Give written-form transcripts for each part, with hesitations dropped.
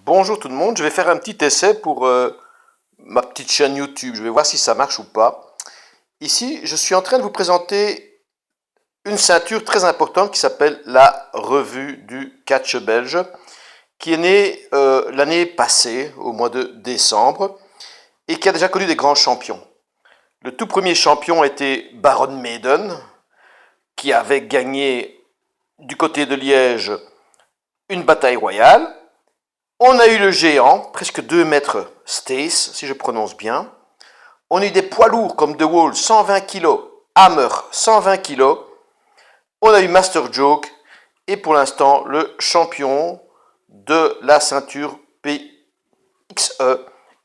Bonjour tout le monde, je vais faire un petit essai pour ma petite chaîne YouTube. Je vais voir si ça marche ou pas. Ici, je suis en train de vous présenter une ceinture très importante qui s'appelle la Revue du Catch belge, qui est née l'année passée, au mois de décembre, et qui a déjà connu des grands champions. Le tout premier champion était Baron Maiden, qui avait gagné du côté de Liège une bataille royale. On a eu le géant, presque 2 mètres, Stace, si je prononce bien. On a eu des poids lourds comme The Wall, 120 kg, Hammer, 120 kg. On a eu Master Joke et pour l'instant, le champion de la ceinture PXE,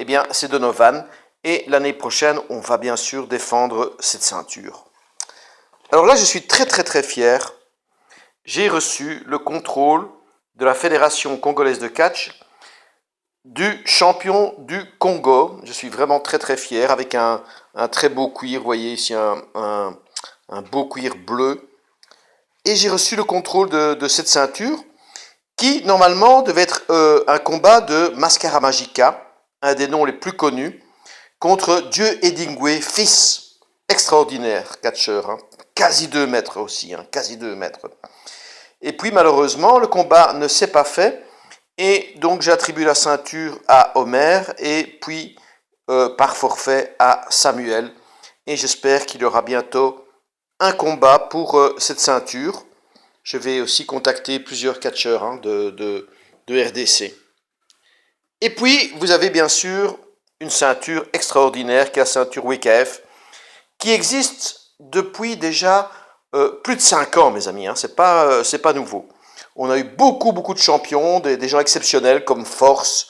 eh bien, c'est Donovan. Et l'année prochaine, on va bien sûr défendre cette ceinture. Alors là, je suis très fier. J'ai reçu le contrôle de la Fédération congolaise de catch du champion du Congo. Je suis vraiment très fier avec un très beau cuir. Vous voyez ici un beau cuir bleu. Et j'ai reçu le contrôle de cette ceinture qui normalement devait être un combat de Mascara Magica, un des noms les plus connus, contre Dieu Edingwe, fils extraordinaire catcheur, hein, quasi 2 mètres aussi, hein, quasi 2 mètres. Et puis malheureusement, le combat ne s'est pas fait. Et donc j'attribue la ceinture à Homer et puis par forfait à Samuel. Et j'espère qu'il y aura bientôt un combat pour cette ceinture. Je vais aussi contacter plusieurs catcheurs hein, de RDC. Et puis vous avez bien sûr une ceinture extraordinaire qui est la ceinture WKF, qui existe depuis déjà plus de 5 ans, mes amis. Hein. C'est pas nouveau. On a eu beaucoup de champions, des gens exceptionnels comme Force.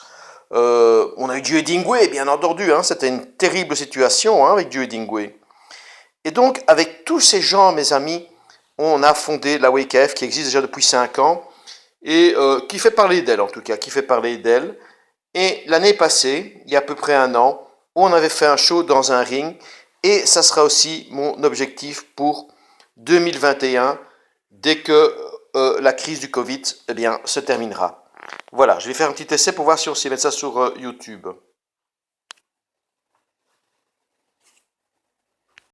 On a eu Dieu Edingwe, bien entendu. Hein. C'était une terrible situation hein, avec Dieu Edingwe. Et donc, avec tous ces gens, mes amis, on a fondé la WKF qui existe déjà depuis 5 ans et qui fait parler d'elle, en tout cas, qui fait parler d'elle. Et l'année passée, il y a à peu près 1 an, on avait fait un show dans un ring et ça sera aussi mon objectif pour 2021, dès que la crise du Covid eh bien, se terminera. Voilà, je vais faire un petit essai pour voir si on sait mettre ça sur YouTube.